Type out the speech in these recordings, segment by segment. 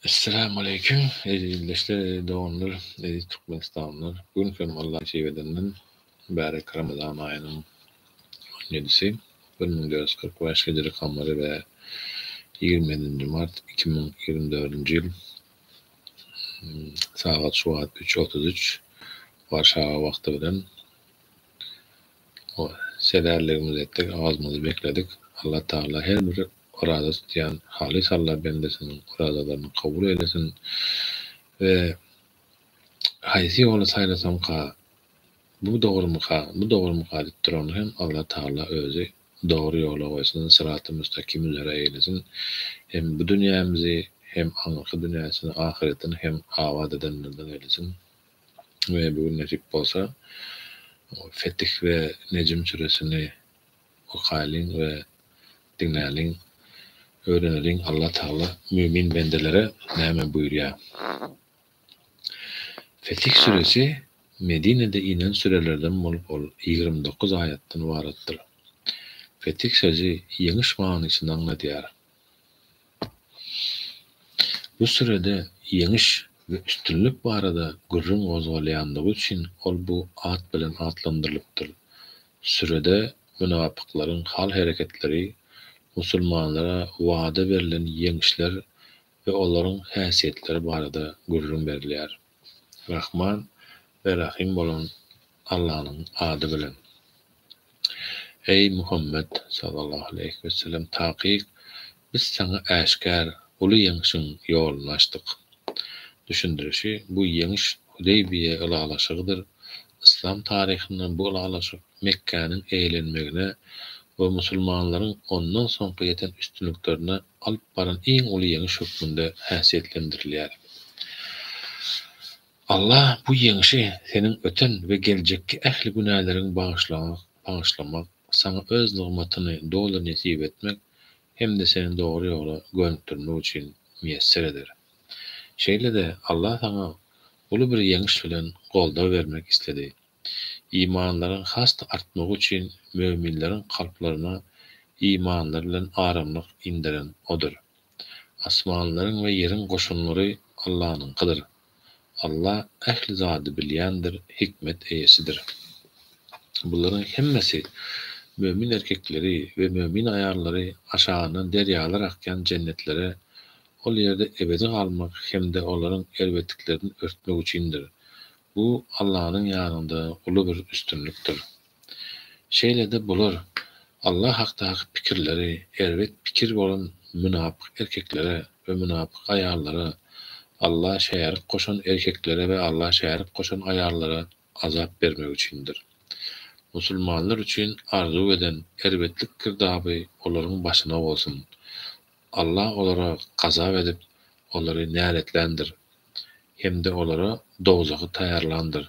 Esselamu Aleyküm. Eziz doğanlar, eziz Türkmenistanlılar. Bugün film Allah şivedinden Bärek Ramazan ayının 17'si 1445 Hicri kamarı ve 27 Mart 2024 yıl saat şuat 3:33 Varşava vakti bilen o sederlerimizi ettik, ağzımızı bekledik. Allah Teala her bir orada tutan halis Allah bendesinin oradalarını kabul eylesin ve haysi yolu saylasam ka bu doğru mu deyip duran hem Allah Teala özü doğru yola koysun, sırat-ı müstakim üzere eylesin. Hem bu dünyamızı hem ahireti dünyasını ahiretini hem avad edenlerden eylesin. Ve bugün nasip olsa Fetih ve Necm suresini okalin ve dinlelin, öğrenelin. Allah Teala mümin bendelere näme buyuruyor. Fetih suresi Medine'de inen sürelerden bolup 29 ayattan ibaretdir. Fetih sözü yeňiş manysyny anlatýar. Bu sürede yeňiş ve üstünlük barada gurrun gozgalayanlygy üçin ol bu at bilen atlandyrylypdyr. Sürede münapıklaryň hal hereketleri, musulmanlara wada berilen yeňişler ve olaryň häsiýetleri barada gurrun berilýär. Rahman ve Rahim bolan Allah'ın adı bilen. Ey Muhammed sallallahu aleyhi ve sellem, taqiq biz sana aşkar ulu yeňişiň ýolunu açdyk. Düşündirişi bu yeňiş Hudeybiye ulalaşygydyr. İslam tarihinde bu ulalaşyk Mekke'nin eýlenmegine we musulmanlaryň ondan soňky ýeten üstünliklerine alyp baran iň uly yeňiş hukmunda häsiýetlendirilýär. Allah bu yeňişi senin öten ve geljekki ähli günahlaryň bağışlamak, sana öz nigmatyny doly nesip etmek hem de seni dogry ýola gönükdirmek üçin müýesser eder. Şeýle de Allah sana uly bir yeňiş bilen goldaw bermek istedi. İmanlaryň hasty artmagy üçin möminleriň kalplaryna imanlar bilen aramlyk indiren odur. Asmanlaryň we ýeriň goşunlary Allah'nynkydyr. Allah ähli zady bilýändir, hikmet eýesidir. Buların hemmesi mömin erkekleri ve mömin ayarları aşağına deryalar akyan cennetlere ol yerde ebedi kalmak hem de onların elbettiklerini örtmek üçindir. Bu Allah'ın yanında ulu bir üstünlüktür. Şeýle de bulur. Allah hakkındaki pikirleri, elbet pikir bolan münapık erkeklere ve münapık ayarlara, Allah şärik koşan erkeklere ve Allah şärik koşan ayarlara azap bermek üçindir. Musulmanlar üçin arzu eden elbetlik girdabı olaryň başyna bolsun. Allah olara gazap edip olary näletlendir. Hem de olara dozagy taýarlandyr.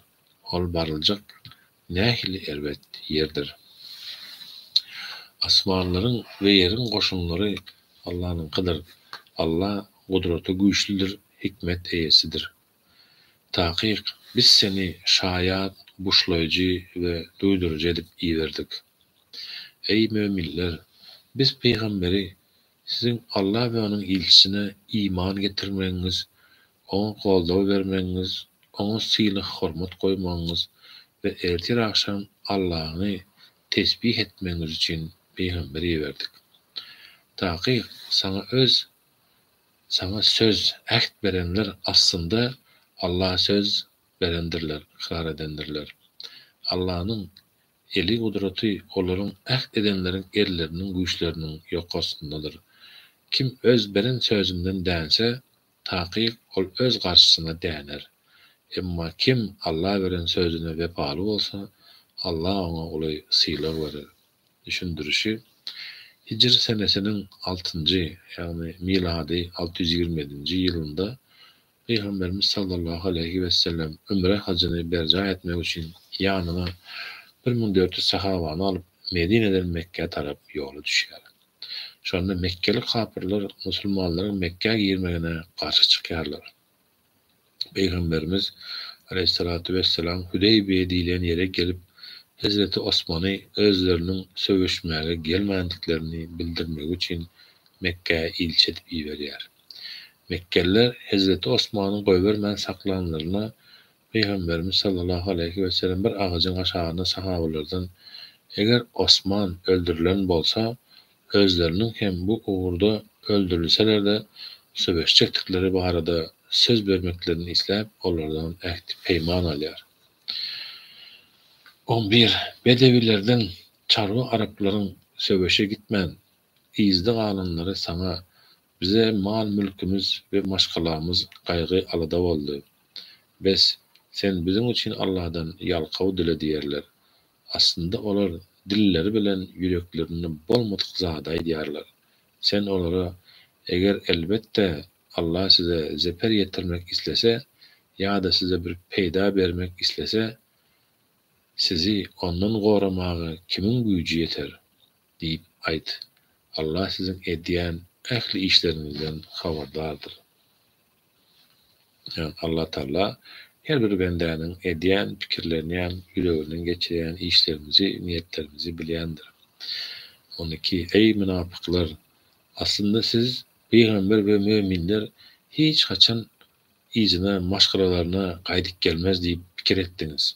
Ol barıljak nähili elbet ýerdir. Asmanlaryň we ýeriň goşunlary Allah'nynkydyr. Allah gudraty güýçlidir, hikmet eýesidir. Taqiq biz seni şaýat, buşlaýjy we duýdurjy edip iýerdik. Ey möminler, biz peýgamberi sizin Allah we onuň ilçisine iman getirmeňiz, oňa goldaw bermeňiz, oňa sylyk hormat goýmaňyz we ertir akşam Allah'y tesbih etmeňiz üçin peýgamberi berdik. Taqiq sana söz äht berenler aslında Allah söz berendirler, ikrar edendirler. Allah'ın eli gudraty olaryň äht edenleriň erleriniň güýçleriniň ýokasyndadyr. Kim öz beren sözünden dänse, taqiq ol öz garşysyna däner. Emma kim Allah beren sözüne wepaly bolsa, Allah oňa uly sylyk berer. Düşündirişi Hicr senesinin 6. yani miladi 627. ýylynda Peygamberimiz sallallahu aleyhi ve sellem ümre hacını berca etmek için yanına 1400 sahabany alıp Medine'den Mekke'ye tarap yolu düşýär. Şonda Mekkeli kapırlar musulmanlaryň Mekke'ye girmegine karşı çykýarlar. Peygamberimiz aleyhissalatu vesselam Hudeybiye diýilen ýere gelip Hazreti Osman'ı özlerinin sövüşmäge gelmediklerini bildirmek için Mekke'ye ilç edip iberýär. Mekkeliler Hazreti Osman'ın goýbermän saklanlaryna Peygamberimiz sallallahu aleyhi ve sellem bir ağacın aşağına sahabalardan eger Osman öldürülen bolsa özlerinin hem bu uğurda öldürülseler-de söbeşecektikleri barada söz vermeklerini isläp olardan ähdi peýman alýar. 11. Bedevilerden çarwa Araplaryň söbeşe gitmän izdi galanlary sana bize mal mülkümüz ve maşgalamız gaýgy alada boldy. Bes sen bizim için Allah'dan yalkaw dile diýerler. Aslında olar dilleri bilen yüreklerini bolmadyk zada diýerler. Sen olara eger elbette Allah size zeper yetirmek islese ya da size bir peýda bermek islese sizi ondan goramagy kimin güýji yeter diýip aýt. Allah sizin edýän ähli işlerinizden habardardyr. Yani Allah Teala her bir bendenin edýän pikirlerini ýa ýüreginden geçiren işlerimizi, niyetlerimizi bilýändir. 12. Ey münafıklar! Aslında siz peygamber ve müminler hiç haçan izine, maşgalalarına qaydyp gelmez diýip pikir etdiniz.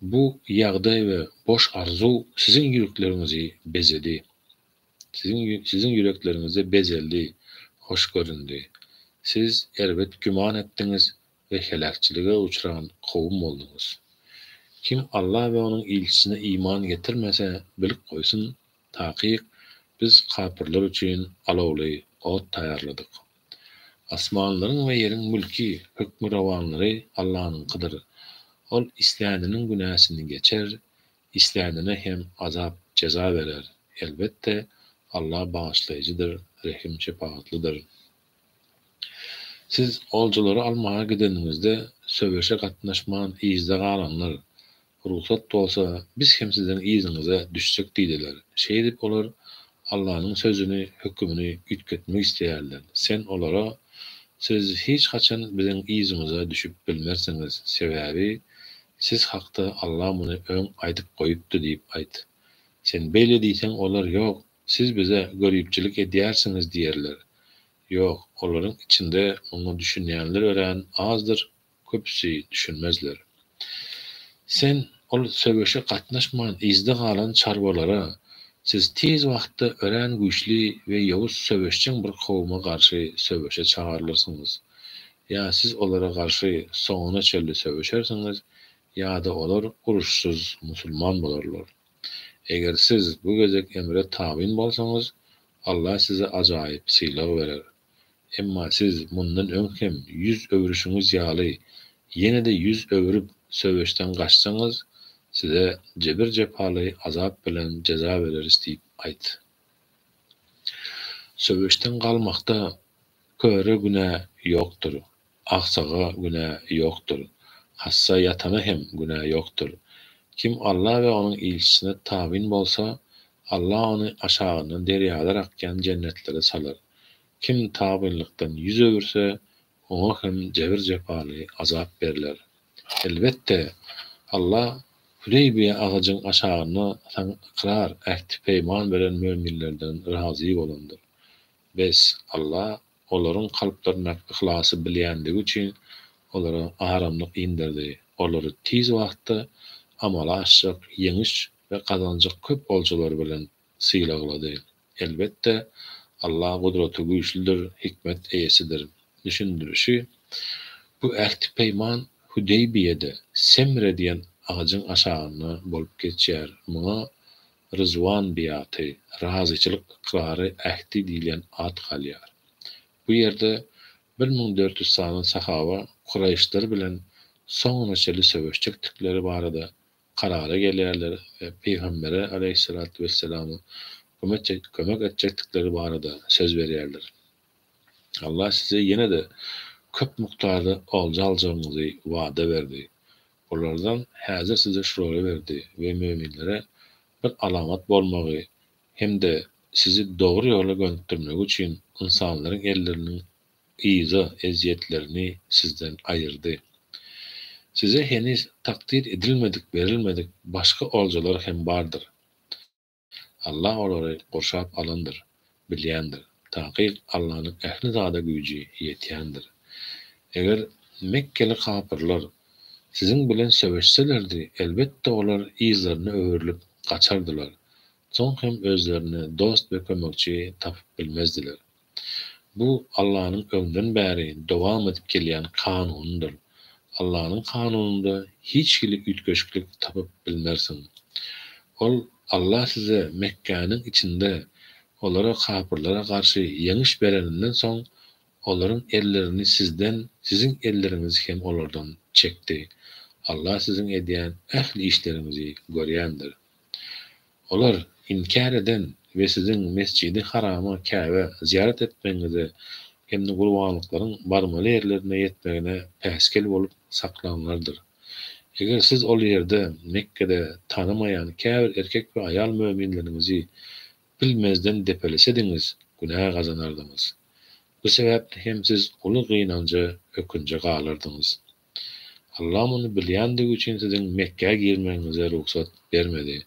Bu ýagdaý we boş arzu sizin yüreklerinizi bezedi. Sizin yüreklerinizde bezeldi, hoş göründü. Siz elbet güman etdiniz ve helakçylyga uçuran kowum boldunuz. Kim Allah ve onun ilçisine iman getirmese bilip koysun, taqiq biz kapırlar üçün alawly ot taýarladyk. Asmanlaryň ve yerin mülki, hükmü rawanlary Allah'nynkydyr. Ol isläniniň günäsini geçer, islänine hem azap, ceza verer. Elbette Allah bağışlayıcıdır, rehim şefaatlidir. Siz olculary almağa gideningizde söbeşe gatnaşman izde galanlar ruhsat bolsa biz hem sizden izinize düşsek diýdiler. Şeýdip olar Allah'ın sözünü, hükmünü ütketmek isteýärler. Sen olara siz hiç haçan bizim izimize düşüp bilmersiniz. Sebäbi siz hakda Allah muny öň aýdyp goýupdy diýip aýt. Sen beýle diýsen olar ýok, siz bize görüpçilik edýärsiniz diýerler. Ýok, olaryň içinde onu düşünýänler ören azdır, köpüsi düşünmezler. Sen ol söbeşe gatnaşman izde galan çarwalara siz tez wagtda ören güýçli we ýowuz söbeşçiň bir kowuma garşy söbeşe çağırlyrsınız. Ya siz olara garşy soňuna çelli söbeşersiňiz, ya da olar uruşsuz musulman bolarlar. Eger siz bu gözek emre tabyn bolsaňyz, Allah size ajaýyp sylar berer. Emma siz mundan öň hem 100 öwrüşiňiz ýaly, ýene-de 100 öwrüp söbeşden gaçsaňyz, size jebir jepaly azap bilen ceza bereriz diýip aýt. Söbeşden galmakda köre günä ýokdur, aksaga günä ýokdur, hassa ýatana hem günä ýokdur. Kim Allah ve onun ilçisine tabyn bolsa, Allah onu aşağıdan deryalar akyan cennetlere salar. Kim tabynlykdan yüz öwürse, oňa hem jebir jepaly azap berler. Elbette Allah Hudeybiye ağacın aşağına ikrar, ähdi peýman beren müminlerden razy bolandyr. Bes Allah olaryň kalplaryna ihlasy bilýändigi üçin olara aramlyk indirdi. Olary tez wagtda amala aşyk, ýeňiş we kazanjak köp boljalar bilen sylaglady. Elbette Allah gudraty güýçlidir, hikmet eýesidir. Düşündirişi bu ähdi peýman Hudeybiye'de Semre diýen ağacın aşağına bolup geçýär. Muňa Rızwan biýaty, razyçylyk ikrary ähdi diýilen ad galýar. Bu ýerde 1400 sanyň sahaba Qurayşlar bilen soňuna çeli söbeşjekdikleri barada karara gelýärler we Peýgambere aleyhissalatu vesselam'a kömek etjekdikleri barada söz berýärler. Allah size yine de köp muktarda olja aljagyňyzy wada berdi. Olardan häzir size şuraya berdi we müminlere bir alamat bolmagy hem de sizi dogry ýola göndürmek üçin insanlaryň elleriniň iza eziyetlerini sizden ayırdı. Size henüz takdir edilmedik, verilmedik başka oljalar hem bardır. Allah olary gorşap alandyr, bilýändir. tahqiq Allah'ın ehli zada gücü yetiyendir. Eger Mekkeli kapırlar sizin bilen söveşselerdi, elbette olar izlerini öğürlüp kaçardılar. Son hem özlerini dost ve kömekçi tapıp bilmezdiler. Bu Allah'ın önden beri devam edip gelen kanunudur. Allah'ın kanununda hiç kili ütköşklük tapıp bilmersin. Allah size Mekke'nin içinde olara kapırlara karşı yanlış bereninden son onların ellerini sizin ellerinizi hem onlardan çekti. Allah sizin ediyen ehli işlerinizi göreyendir. Olar inkar eden ve sizin mescidi harama Kabe ziyaret etmenize hem de kurbanlıkların barmalı yerlerine yetmegine peskel olup saklanlardır. Eger siz ol yerde Mekke'de tanımayan kâfir erkek ve ayal müminlerinizi bilmezden depelesediniz, günah kazanardınız. Bu sebeple hem siz ulu gynanca ökünce galardınız. Allah onu bilýänligi üçin sizin Mekke'ye girmenize ruhsat vermedi.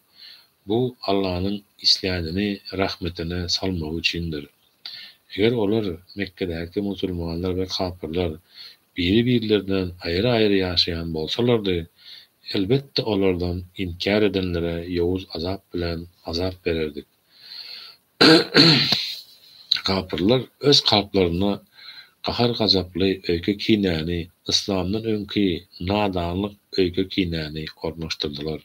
Bu Allah'ın islanyny, rahmetine salmak üçindir. Eger olar Mekke'däki musulmanlar ve kapırlar biri-birlerinden ayrı yaşayan bolsalardy, elbette olardan inkar edenlere yowuz azap bilen azap bererdik. Kapırlar öz kalplarına kahar gazaply öýke kinäni, İslamdan öňki nadanlyk öýke kinäni ornaşdyrdylar.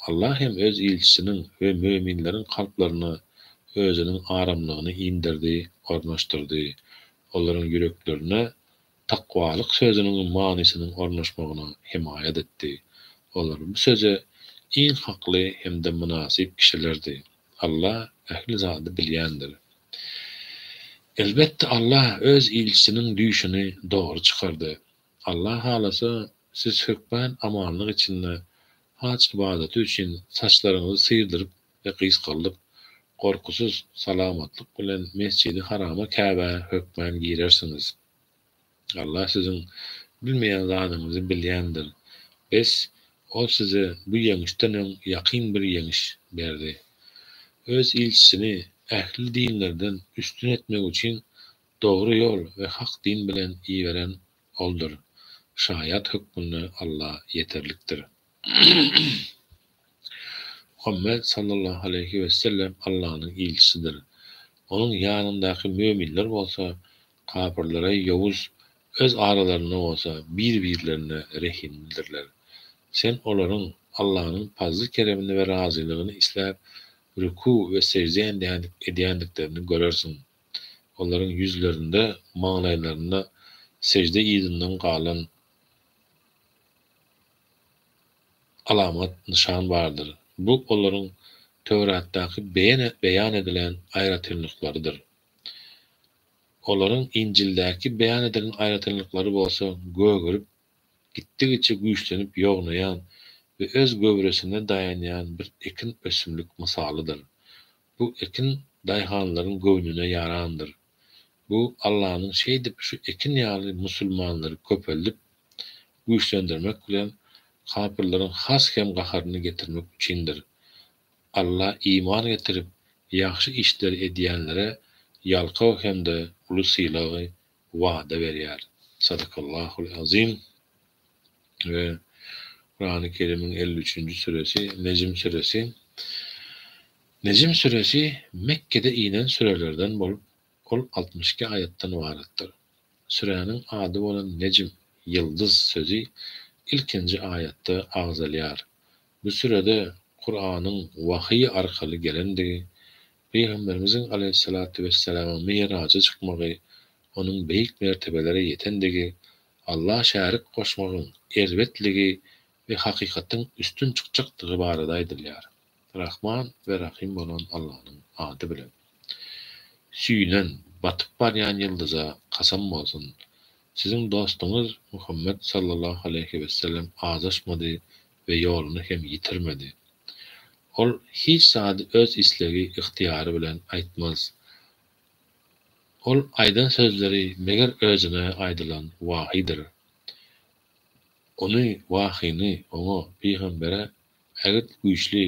Allah hem öz ilçisinin ve müminlerin kalplarına özünün aramlığını indirdi, ornaşdyrdy. Onların yüreklerine takwalyk sözünün manisinin ornaşmagyna himayet etdi. Onlar bu söze iň hakly hem de münasip kişilerdi. Allah ehli zady bilýändir. Elbette Allah öz ilçisinin düşünü doğru çıkardı. Allah halasa siz hükmen amanlık içinde haç ibadeti için saçlarınızı sıyırdırıp ve kıyıskallıp korkusuz salamatlık bilen mescidi harama Kabe hükmen girersiniz. Allah sizin bilmeyen zanınızı bilýändir. Biz o size bu yemişten yakın bir yemiş berdi. Öz ilçisini ehli dinlerden üstün etmek için doğru yol ve hak din bilen iyi veren oldur. Şayat hükmünü Allah yeterliktir. Muhammed sallallahu aleyhi ve sellem Allah'ın ilçisidir. Onun yanındaki müminler bolsa kapırlara yavuz, öz aralarına olsa birbirlerine rehimlidirler. Sen onların Allah'ın fazlı keremini ve razılığını isläp rükû ve secde edýändiklerini görersin. Onların yüzlerinde, mağlaylarında secde izinden kalan alamat, nişan vardır. Bu onların Tevrat'taki beyan edilen aýratylyklarıdır. Onların İncil'deki beyan edilen aýratylykları bolsa gögürüp, gittikçe güýçlenip ýognaýan ve öz göwresine daýanýan bir ekin ösümlük misalydyr. Bu ekin daýhanlaryň göwnüne ýarandyr. Bu Allah'ın şeydip şu ekin ýaly musulmanlary köpeldip güýçlendirmek bilen kapırların has hem gaharyny getirmek üçindir. Allah iman getirip ýaxşy işler edýänlere ýalkaw hem de uly sylagy wada berýär. Sadakallahul azim. Ve Kur'an-ı Kerim'in 53. suresi Necm suresi. Necm suresi Mekke'de inen sürelerden bolup 62 ayetden ibaretdir. Sürenin adı olan Necm, yıldız sözü ilkinci ayette agzalýar. Bu sürede Kur'an'ın vahiy arkaly gelendigi, Peygamberimizin aleyhissalatu vesselam'a miraja çıkmagy, onun beýik mertebelere yetendigi, Allah şärik goşmagyň elbetligi ve hakikatin üstün çykjakdygy barada aýdylýar. Rahman ve Rahim bolan Allah'ın adı bilen. Süýnen batyp barýan ýyldyza kasam bolsun. Sizin dostunuz Muhammed sallallahu aleyhi ve sellem azaşmady ve ýoluny hem yitirmedi. Ol hiç sady öz islegi ihtiýary bilen aýtmaz. Ol aýdan sözleri meger özüne aýdylan wahydyr. Onu wahyny oňa peýgambere ägit güýçli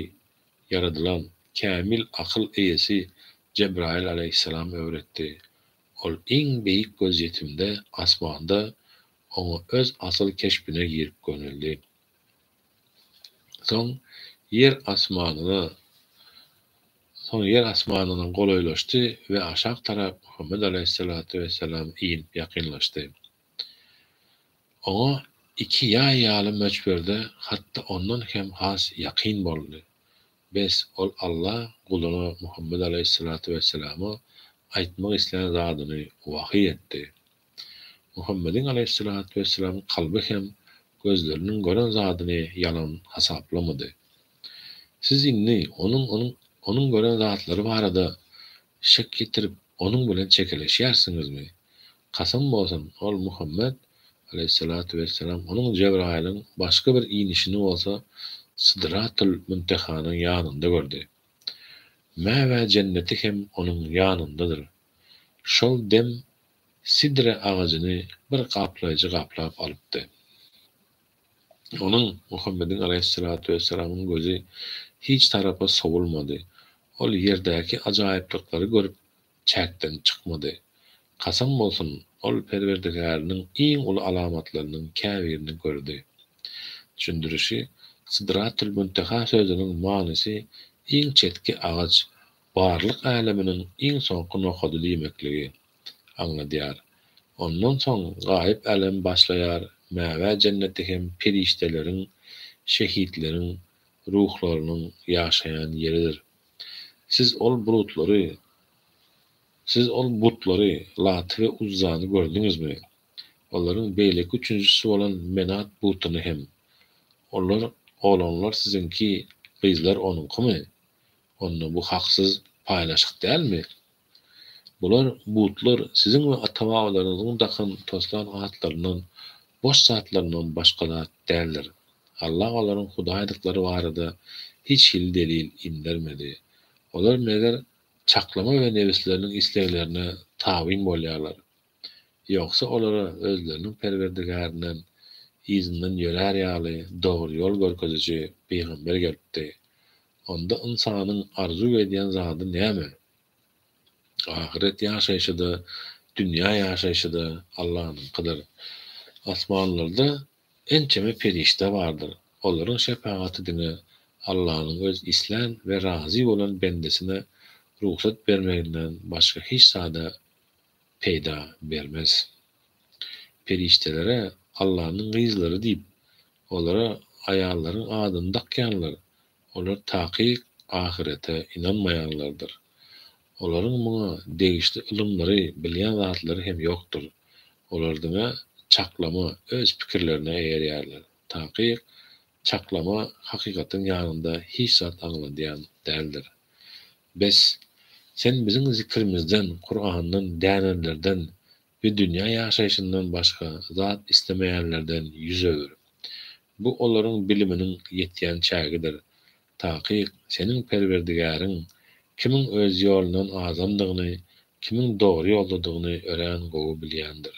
yaradylan kamil akyl eýesi Cebrail aleyhisselam öwretdi. Ol iň beýik göz ýetimde asmanda oňa öz asyl keşbine girip gönüldi. Soň yer asmanyny golaýlaşdy we aşak tarap Muhammed aleyhissalatu vesselam iňip ýakynlaşdy. Oňa iki ýaly möçberde hatda ondan hem has ýakyn boldy. Bes ol Allah guluny Muhammed aleyhissalatu vesselama aýtmak isleýän zadyny wahy etdi. Muhammedin aleyhissalatu vesselam kalby hem gözlerinin gören zadyny yalan hasaplamady. Siz inni onun gören zatlary barada şek getirip onun bilen çekeleşýärsiňizmi? Kasam bolsun ol Muhammed aleyhissalatu vesselam onun Cebrail'in başka bir inişini olsa Sidratul Munteha'nın yanında gördü. Mäwe cenneti hem onun yanındadır. Şol dem sidre ağacını bir kaplayıcı kaplap alıptı. Onun Muhammedin aleyhissalatu vesselam'ın gözü hiç tarafa sovulmadı. Ol yerdäki ajaýyplyklary görüp çäkden çykmady. Kasam bolsun ol Perwerdigäriniň iň uly alamatlarynyň käbirini gördü. Düşündürüşi Sidratul Munteha sözüniň manysy iň çetki ağaç, barlyk aleminiň iň soňky nokady diýmekligi aňladýar. Ondan soň gaýyp alem başlaýar. Mäwe cenneti hem perişteleriň, şehitleriň ruhlarynyň ýaşaýan ýeridir. Siz ol butlary, Lat we Uzzany gördüňizmi? Olaryň beýleki üçünjüsi bolan Menat butyny hem. Olanlar sizinki, gyzlar onuňkymy? Onu bu haksız paylaşyk dälmi? Bular butlar sizin we ata-babalaryňyň dakyn toslan atlaryndan, boş zatlaryndan başga zat däldir. Allah olaryň hudaýdyklary barada hiç hil delil indirmedi. Olar meger çaklama we nefsleriniň isleglerine tabyn bolýarlar. Ýoksa olara özleriniň Perwerdigärinden izinden ýörer ýaly dogry ýol görkeziji peýgamber gelipdi. Onda insanyň arzu edýän zady näme? Ahiret ýaşaýşyda, dünýä ýaşaýşyda Allah'nynkydyr. Asmanlarda ençeme perişte bardyr. Olaryň şepaatine Allah'nyň öz islen we razy bolan bendesine ruhsat bermeginden başga hiç sada peýda bermez. Periştelere Allah'nyň gyzlary diýip, olara aýallaryň adyny dakýanlar. Olar takyk ahirete inanmaýanlardyr. Olaryň muňa degişli ilmleri, bilýän zatlary hem ýokdur. Olaryňa çaklama öz pikirlerine eýerýärler. Takyk çaklama hakykatyň ýanynda hiç zat aňladýan däldir. Bes sen biziň zikrimizden, Kur'andan, dänellerden we dünýä ýaşaýşyndan başga zat islemeýänlerden yüz öwür. Bu olaryň biliminiň ýetýän çägidir. Takyk seniň Perwerdigäriň kimiň öz ýolundan azamdygyny, kimiň dogry ýoldadygyny ören gowy bilýändir.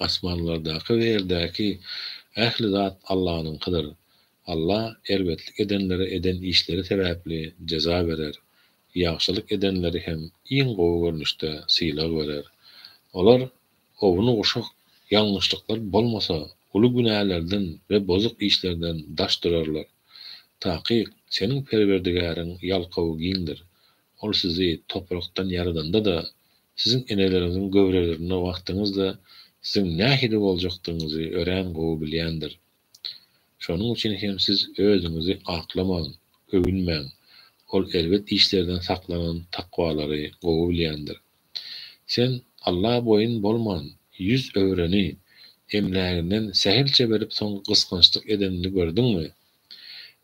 Asmanlardaky we ýerdäki ähli zat Allah'nynkydyr. Allah elbetlik edenlere eden işleri sebäpli ceza berer. Ýagşylyk edenleri hem iň gowy görnüşde syla berer. Olar owuny goşak ýalňyşlyklar bolmasa, uly günälerden we bozuk işlerden daş durarlar. Takyk seniň Perwerdigäriň ýalkawy giňdir. Ol sizi toprakdan ýaradanda da, sizin eneleriňiň göwrelerine wagtyňyzda sizin nähili boljakdygyňyzy ören gowy bilýändir. Şonuň üçin hem siz özüňizi aklamaň, övünmäň. Ol elbet işlerden saklanan takwalary gowy bilýändir. Sen Allah boyun bolman, yüz öwreni emläginden sähilçe berip soň gysgançlyk edenini gördüňmi?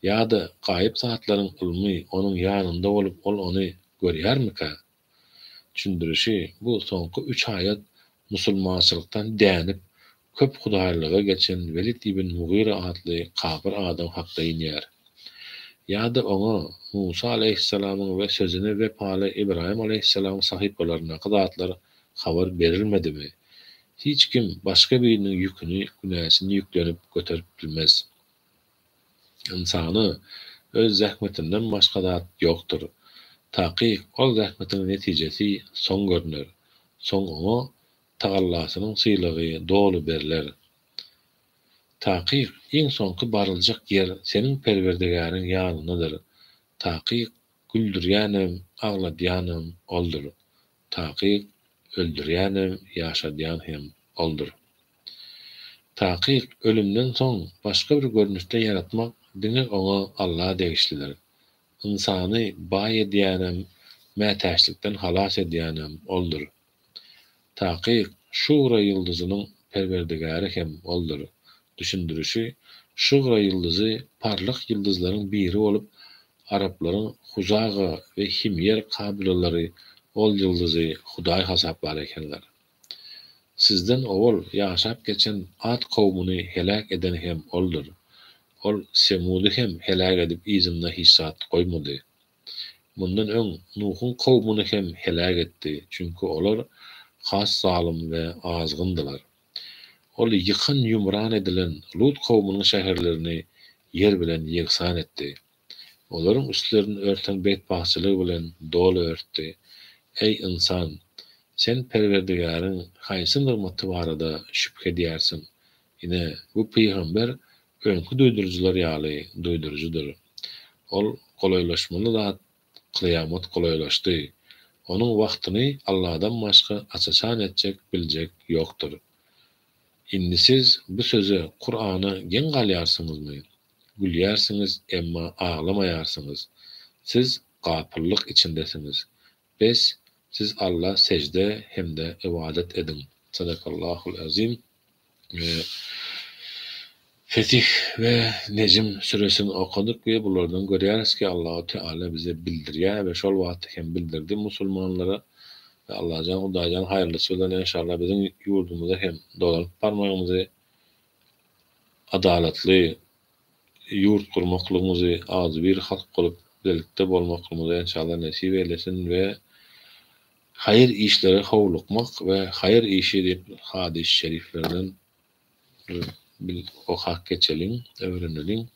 Ýa-da gaýyp zatlaryň ulmy onuň ýanynda bolup ol ony görýärmika? Düşündürüşi bu soňky 3 aýat musulmançylykdan dänip köp hudaýlyga geçen Velid ibn Mughira adly kafir adam hakda inýär. Ýa-da oňa Musa aleyhissalamyň we sözüne we paly İbrahim aleyhissalamyň sahip bolaryna zatlar habar berilmedimi? Hiç kim başga biriniň ýüküni, günäsini ýüklenip göterip bilmez. İnsany öz zähmetinden başga zat ýokdur. Taqiq ol zähmetiň netijesi soň görünür. Soň oňa Tagallasynyň sylygy dolu berler. Taqiq iň soňky barıljak ýer seniň Perwerdigäriň ýanyndadyr. Taqiq güldürýänem, agladýanem oldur. Taqiq öldürýänem, ýaşadýan hem oldur. Taqiq ölümden soň başga bir görnüşde ýaratmak diňe oňa Allah degişlidir. İnsany baý edýänem, mätäçlikden halas edýänem oldur. Taqiq Şura ýyldyzynyň Perwerdigäri hem oldur. Düşündürüşi Şura ýyldyzy parlak ýyldyzlaryň biri bolup, Araplaryň Huzaga we Himyer kabilelary ol ýyldyzy Hudaý hasaplar ekenler. Sizden owul ýaşap geçen Ad kowmuny helak eden hem oldur. Ol Semudy hem helak edip izinde hissat goýmady. Mundan öň Nuhun kowmuny hem helak etdi, çünki olar has zalym we azgyndylar. Ol ýykyn ýumran edilen Lut kowmunyň şäherlerini ýer bilen ýeksan etdi. Olaryň üstlerini örten beýtbaçylygy bilen dolu örtdi. Ey insan, sen Perwerdigäriň haýsy nygmaty barada şüphe edýärsiň? Ine bu peýgamber öňkü duýdurjylar ýaly duýdurjydyr. Ol golaylaşmaly zat, kıyamet golaylaşdy. Onuň wagtyny Allahdan başga açaçan etjek, biljek ýokdur. Indi siz bu söze Kur'any gen galýarsyňyzmy? Gülýärsiňiz, emma ağlamaýarsyňyz. Siz gapyrlyk içindesiniz. Bes siz Allah secde hemde ibadet edin. Sadakallahul azim. Fetih ve Necm süresini okuduk ve bulardan görýäris ki Allahu Teala bize bildirýär ve şol wagtda hem bildirdi musulmanlara ve Allah'tan Hudaýdan haýrlysy bilen inşallah bizim ýurdumyza hem dolanyp barmagymyzy adalatly ýurt gurmaklygymyzy az bir halk bolup birlikde bolmaklygymyzy inşallah nasip eylesin ve hayır işleri howlukmak ve hayır işi diýip hadis şeriflerden bil okak geçelim, öğrenelim.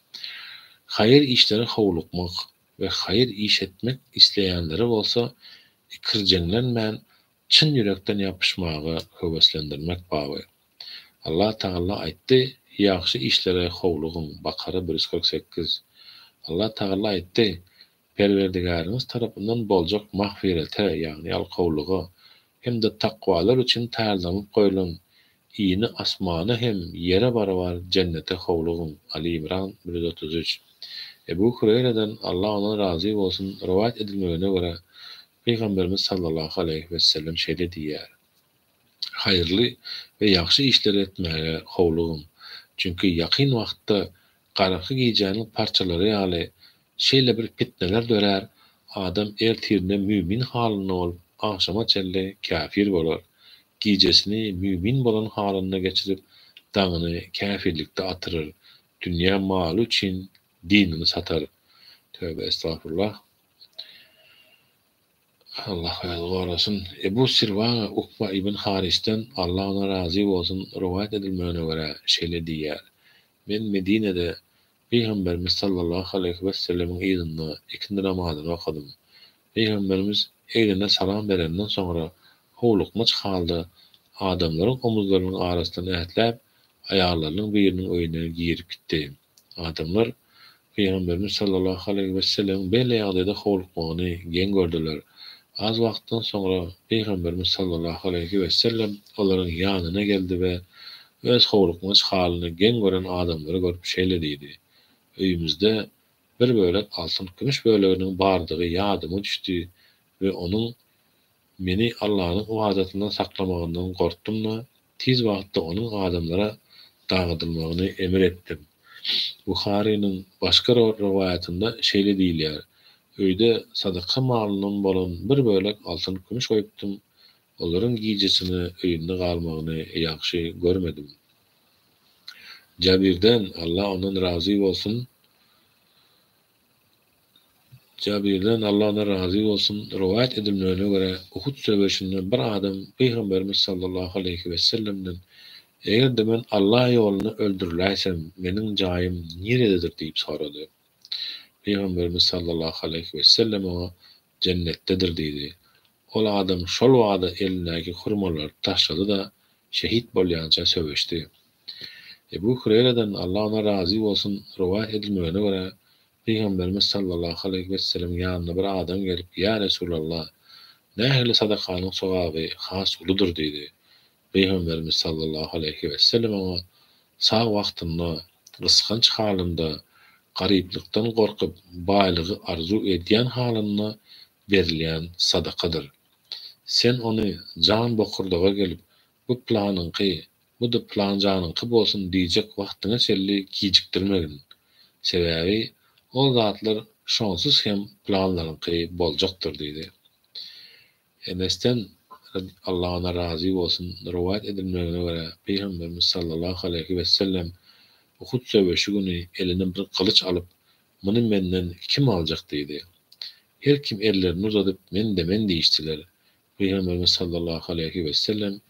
Hayır işleri howlukmak ve hayır iş etmek isleýänleri bolsa ikirjenlenmän çyn ýürekden ýapyşmagy höweslendirmek bagy. Allah Taala aýtdy: "Ýaxşy işlere howlugyň." Bakara 148. Allah Taala aýtdy: "Perwerdigäriňiz tarapyndan boljak magfirete, ýagny alkowlugy hem de takwalar üçin täzeliňip goýulan iyini asmana hem yere barabar cennete howlugyň." Ali İmran 133. Ebu Hureyre'den Allah ona razı bolsun rivayet edilmegine göre Peygamberimiz sallallahu aleyhi ve sellem şeýle diýär: "Haýyrly we ýaxşy işler etmäge howlugyň. Çünki ýakyn wagtda garaky giýjäniň parçalary ýaly şeýle bir fitneler dörer, adam ertirinde mümin halynda bolup, akşama çelle kafir bolar. Gijesini mümin bolan halyna geçirip, daňyny kafirlikde atyryr. Dünýä maly üçin dinini satar." Tövbe estağfurullah. Allah razı Ebu Sirva Ukba ibn Haris'ten Allah ona razı bolsun rivayet edilmegine göre şeýle diýär: "Men Medine'de Peygamberimiz sallallahu aleyhi ve sellemin ýylynda ikindi namazyny okudum. Peygamberimiz eýlene salam berenden soňra howlukma çykaldy. Adamlaryň omuzlarynyň arasyndan ähtlep aýallarynyň biriniň öýüne girip gitdi. Adamlar Peygamberimiz sallallahu aleyhi ve sellem beýle ýagdaýda howlukmagyny gen gördüler. Az wagtdan soňra Peygamberimiz sallallahu aleyhi ve sellem olaryň ýanyna geldi we öz howlukma halyny gen gören adamlary görüp şeýle diýdi: "Öýümizde bir bölek altyn kümüş böleginiň bardygy ýadyma düşdi we onuň meni Allah'ın wadatyny saklamagyndan gorkdum-da, tiz wagtda onuň adamlara dağıdylmagyny emir etdim." Buhari'nin başka rivayetinde şeýle diýilýär: "Öýde sadaka malynyň bolan bir bölek altyn kümüş goýupdym. Olaryň gijesini öýünde galmagyny ýaxşy görmedim." Jabirden Allah ondan razı bolsun rivayet edilmegine göre Uhud söwbeşinde bir adam Peygamberimiz sallallahu aleyhi ve sellemden: "Eger de men Allah ýolunda öldüriläsem, meniň jaýym nirededir?" diýip sorady. Peygamberimiz sallallahu aleyhi ve sellem ona: cennetdedir diýdi. Ol adam şol wagda elindäki hurmalary taşlady da şehit bolýança söweşdi. Ebu Hureyre'den Allah ona razı bolsun rivayet edilmegine göre Peygamberimiz sallallahu aleyhi ve sellem ýanyna bir adam gelip "Ya Resulallah, nähili sadakanyň sowaby has uludur" diýdi. Peygamberimiz sallallahu aleyhi ve sellem ona sağ wagtynda, gysganç halynda, garyplykdan gorkup baýlygy arzu edýän halynda berilýän sadakadyr. Sen onu can bokurdaga gelip bu planynky, bu da plan janynky bolsun diýjek wagtyňa çelli gijikdirmegin. Sebäbi ol zatlar şonsuz hem planlarynky boljakdyr diýdi. Enesden Allah ona razı bolsun rivayet edilmegine göre Peygamberimiz sallallahu aleyhi ve sellem Uhud söwüşi güni eline bir kılıç alıp "Muny menden kim aljak?" diýdi. Her kim ellerini uzadyp "Men demen" diýişdiler. Peygamberimiz sallallahu aleyhi ve sellem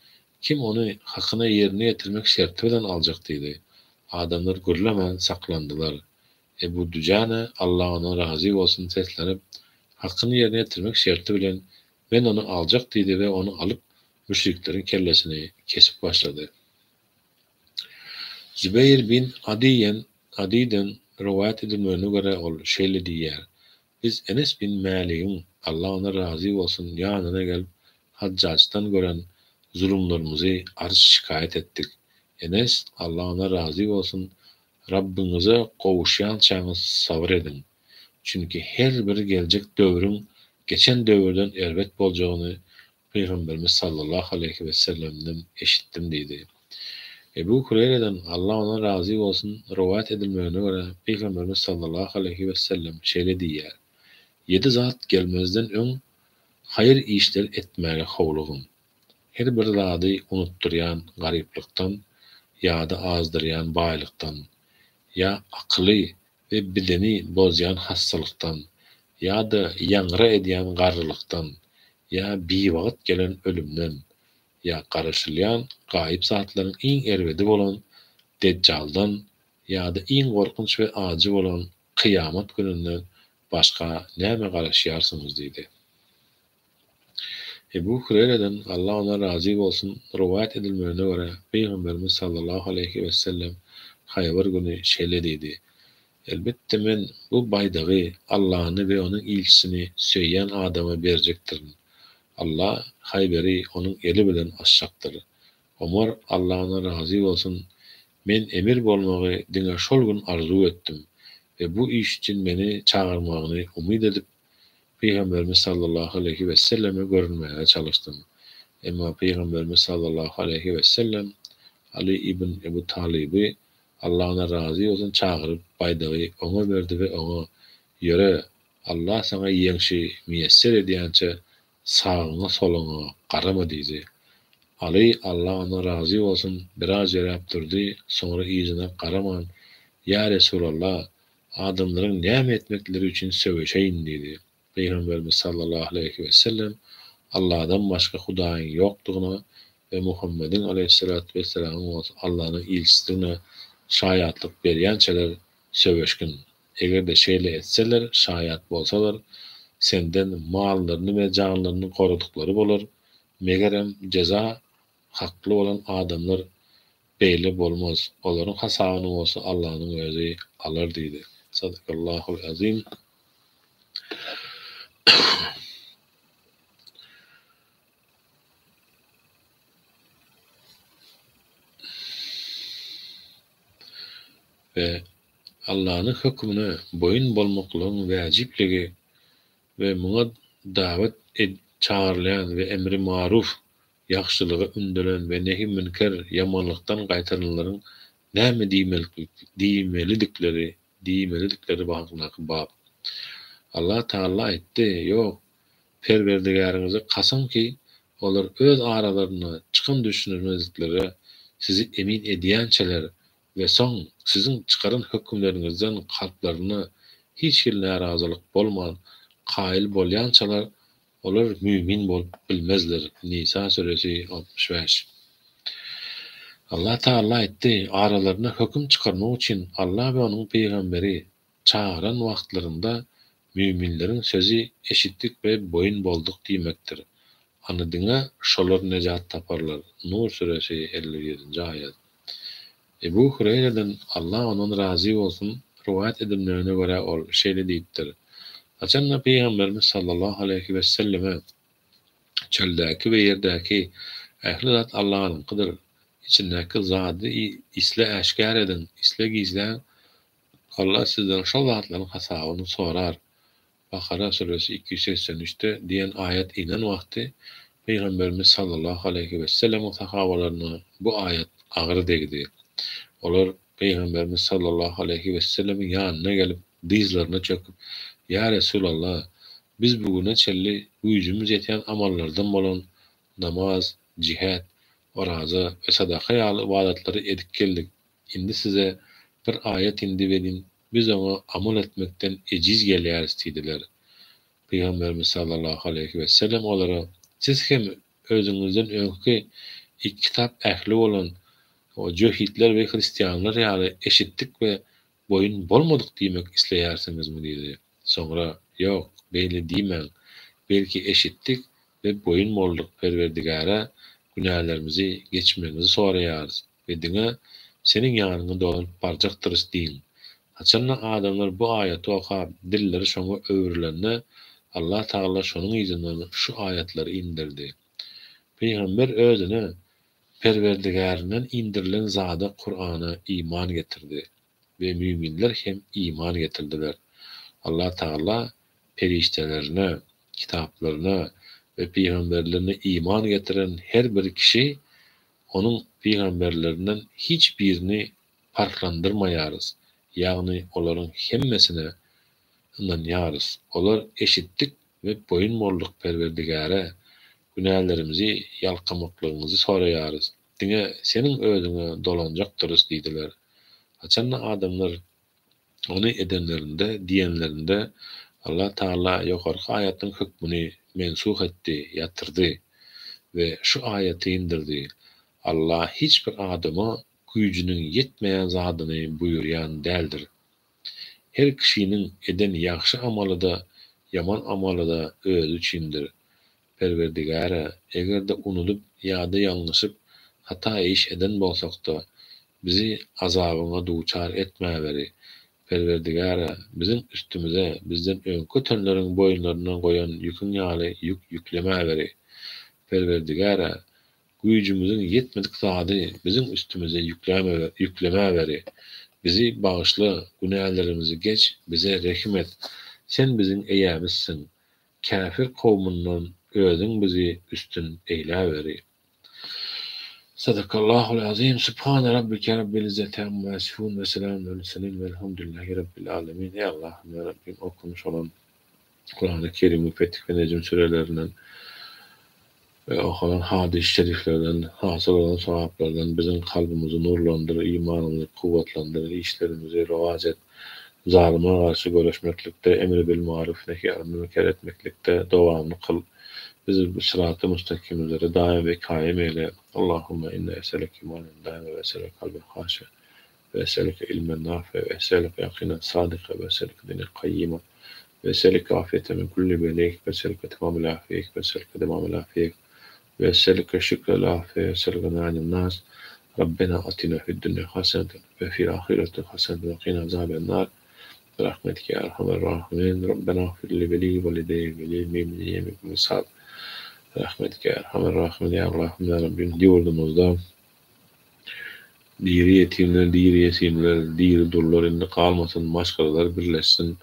"Kim onu hakyna ýerine ýetirmek şerti bilen aljak?" diýdi. Adamlar gürlemän saklandylar. Ebu Düjana Allah ona razı bolsun seslenip hakyny ýerine ýetirmek şerti bilen "Men onu aljak" diýdi we onu alyp müşrikleriň kellesini kesip başlady. Zübeyir bin Adi'den rivayet edilmegine göre ol şeýle diýär. Biz Enes bin Malik'in Allah ona razı bolsun ýanyna gelip Haccajdan gören zulümlerimizi arz şikayet etdik. Enes Allah ona razı bolsun Rabbiňize gowuşýan çaňyz sabr edin. Çünki her bir geljek döwrüň geçen döwürden erbet boljagyny Peygamberimiz sallallahu aleyhi ve sellem'den eşitdim diýdi. Ebu Hureyre'den Allah ona razı bolsun rivayet edilmegine göre Peygamberimiz sallallahu aleyhi ve sellem şeýle diýär. 7 zat gelmezden öň hayır işler etmäge howlugyn. Her bir zady unutdurýan garyplykdan, ýa-da azdyrýan baýlykdan, ýa akly we bedeni bozýan hassalykdan, ýa-da ýangra edýän garrylykdan, ýa biwagt gelen ölümden, ýa garaşylýan gaýyp zatlaryň iň erbedi bolan Deccaldan, ýa-da iň gorkunç we ajy bolan kıyamet gününden başga näme garaşýarsyňyz diýdi. Ebu Hureyre'den Allah ona razı bolsun rivayet edilmegine göre Peygamberimiz sallallahu aleyhi ve sellem Haybar günü şeýle diýdi. Elbette men bu baýdagy Allah'ını ve onun ilçisini söýýän adama berjekdirin. Allah Hayber'i onun eli bilen açjakdyr. Omar Allah ona razı bolsun men emir bolmagy diňe şol gün arzu etdim ve bu iş için meni çağırmagyny umyd edip Peygamberimiz sallallahu aleyhi ve selleme görünmeye çalıştım. Emma Peygamberimiz sallallahu aleyhi ve sellem Ali ibn Ebu Talib'i Allah ona razı olsun çağırıp baýdagy ona berdi ve ona "Ýöre, Allah sana ýeňşi müýesser edýänçe sağına soluňa garama" diýdi. Ali Allah ona razı olsun biraz ýerep durdy, soňra ýüzüne garaman "Ya Resulallah, adamlaryň näme etmekleri üçin söweşeýin" diýdi. Peygamberimiz sallallahu aleyhi ve sellem Allah'dan başka Hudaýyň ýokdugyna ve Muhammedin aleyhissalatu vesselam Allah'ın ilçisine şaýatlyk berýänçeler söweşgin. Egerde şeýle etseler, şaýat bolsalar, senden mallaryny we janlaryny gorudukları bolar. Megerem ceza hakly bolan adamlar beýle bolmaz. Olaryň hasabyny bolsa Allah'ın özü alar diýdi. Sadakallahul azim. Ve Allah'ın hükmüne boyun bolmaklygyň wäjipligi ve muňa davet çağırlayan ve emri maruf, ýaxşylyga ündelen ve nehi münker, yamanlykdan gaýtarylaryň näme diýmelikleri baglanýan bab. Allah Taala aýtdy: "Ýok, Perwerdigäriňize kasam ki, olar öz aralaryna çykan düşünmezliklere sizi emin edýänçeler ve soň sizin çıkaran hükümlerinizden kalplarına hiç bir narazalyk bolman kail bolýançalar olar mümin bolup bilmezler." Nisa suresi 65. Allah Taala aýtdy: "Aralarına hüküm çykarmak üçin Allah we onuň peýgamberi çağıran wagtlarynda Müminlerin sözü eşitlik ve boyun bolduk diýmekdir. Anydyňa şolar nejat taparlar. Nur suresi 57. ayet. Ebu Hureyre'den Allah onun razı olsun rivayet edilmeyene göre ol şeýle diýipdir. Haçanna Peygamberimiz sallallahu aleyhi ve selleme çöldäki we ýerdäki ähli zat Allah'ınkydyr. İçindäki zady isle äşkär edin, isle gizlän. Allah sizden şol zatlaryň hasabyny sorar. Bakara suresi 283'te diyen ayet inen wagty Peygamberimiz sallallahu aleyhi ve sellem sahabalaryna bu ayet agyr degdi. Olar Peygamberimiz sallallahu aleyhi ve sellemin ýanyna gelip dizlerine çöküp "Ya Resulallah, biz bugüne çelli güýjümüz ýeten amallardan bolan namaz, cihat, oraza ve sadaka ýaly ibadetlary edip geldik. Indi size bir ayet indi berin, biz ona amal etmekten eciz gelýäris" diýdiler. Peygamberimiz sallallahu aleyhi ve sellem olara "Siz hem özüňizden öňki iki kitap ähli bolan o Cöhitler ve Hristiyanlar ýaly eşitlik ve boyun bolmadyk diýmek isleýärsiňizmi?" diýdi. Soňra "Ýok, beýle diýmän. Belki eşitlik ve boyun bolduk Perwerdigara günahlarymyzy geçmemizi soraýarys ve diňe seniň ýanyňa dolanyp barjakdyrys diýin." Haçanla adamlar bu aýaty okap dilleri şoňa öwrülende Allah Taala şonuň izinden şu aýatları indirdi. Peygamber özüne Perwerdigarinden indirilen zada Kur'ana iman getirdi ve müminler hem iman getirdiler. Allah Taala periştelerine, kitaplarına ve peygamberlerine iman getiren her bir kişi onun peygamberlerinden hiçbirini farklandırmayarız. Yani onların hemmesine inanýarys. Olar eşitlik ve boyun bolluk Perwerdigara günahlarymyzy ýalkamaklygyňyzy soraýarys. Diňe seniň özüňe dolanjakdyrys diýdiler. Haçanla adamlar onu edenlerinde, diýenlerinde Allah Taala ýokarky aýatyň hükmüni mensuh etdi, ýatyrdy ve şu aýaty indirdi. Allah hiçbir adama güýjüniň ýetmeýän zadyny buýurýan däldir. Her kişinin eden ýaxşy amaly da, yaman amaly da özü üçindir. Perwerdigara, egerde unutup ýa-da ýalňyşyp hata iş eden bolsak da bizi azabyna duçar etmäberi. Perwerdigara, bizim üstümüze bizden öňkü tönleriň boyunlaryndan goýan ýükün ýaly ýük ýüklemäberi. Perwerdigara, güýjümizin ýetmedik zady bizim üstümüze ýüklemäberi. Bizi bağışla, günahlarımızı geç, bize rehim et. Sen bizim eýämizsiň. Kafir kowmundan özüň bizi üstün eýläberi. Sadakallahul azim. Subhane rabbike rabbil izzati amma yasifun ve selamun alel murselin velhamdülillahi rabbil alamin. Ey Allah'ım ya Rabbim, okumuş olan Kur'an-ı Kerim, Fetih ve Necm surelerinden ve okunan hadis-i şeriflerden, hasıl olan savaplardan bizim kalbimizi nurlandır, imanımızı kuvvetlendir, işlerimizi revac et, zalime karşı görüşmeklikte, emri bil maruf, nehy-i münker etmeklikte devamlı kıl. Bizi bu sırat-ı müstakim üzere daim ve kaim eyle. Allahümme inne eselek imanen daim ve eselek kalben haşe ve eselek ilmen nafe ve eselek yakinen sadika ve eselek dini kayyima ve eselek afiyete min kulli beleyk ve eselek etimamil afiyek ve eselek edemamil afiyek ve eselek şükrel afiyek ve eselek nânin nâs. Rabbena atina fid dünya haseneten ve fil ahireti haseneten ve qina azaben nar. Rahmetike erhamer rahimin. Rabbena gfirli veli velideyye veli mimli yemik misal. Rahmetike erhamer rahimin. Ya Allah'ım ya Rabbim, yurdumuzda diri yetimler, diri yetimler, diri durlar indi kalmasın, maşgalalar birleşsin.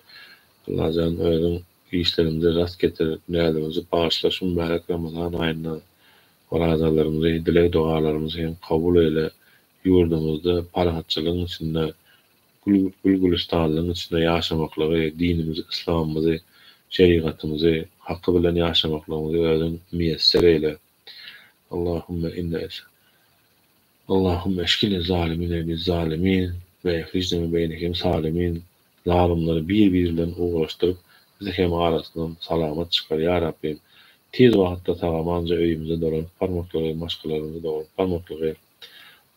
Allah can öğren işlerimize rast getir, neylerimizi bağışlasın, mübarek Ramazan ayına varazalarımızı, dilek dualarımızı hem kabul eyle. Yurdumuzda parahatçılığın içinde, gülgülistanlığın içinde yaşamakları, dinimizi, İslam'ımızı, şeriatımızı, hakkı bilen yaşamaklarımızı öğren müyesser eyle. Allahümme eşkili zalimine biz zalimin ve ehricne beynekim salimin. Zalimleri birbirinden uğraştırıp bizi hem arasından salamat çıkar ya Rabbim. Tez vakitte tamamanca öyümüze dolanıp parmakları, maşkalarımızı dolanıp parmakları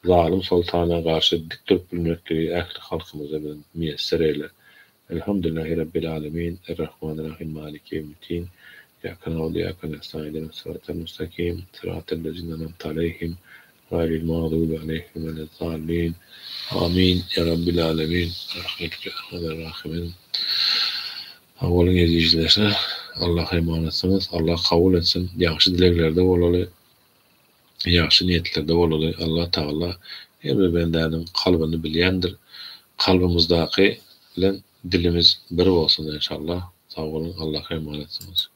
zalim sultana karşı dik durup bilmekleri ehli halkımıza müyesser eyle. Elhamdülillahi Rabbil alemin. Errahmanirrahim. Maliki yevmiddin. İyyâke na'budu ve iyyâke nestaîn. Sıratal mustakîm. Sıratal lezîne en'amte aleyhim. Gayril mağdûbi aleyhim veleddâllîn. Amin. Ya Rabbil alemin. Rahmetullahi. Awalın izleyicilerine Allah'a emanetsiniz. Allah kabul etsin. Yaxşı dileklerde bolaly. Yaxşı niyetlerde bolaly. Allah Taala her bir bendenin kalbyny bilýändir. Kalbymyzdaky bilen dilimiz bir bolsun inşallah. Sağ olun. Allah'a emanetsiniz.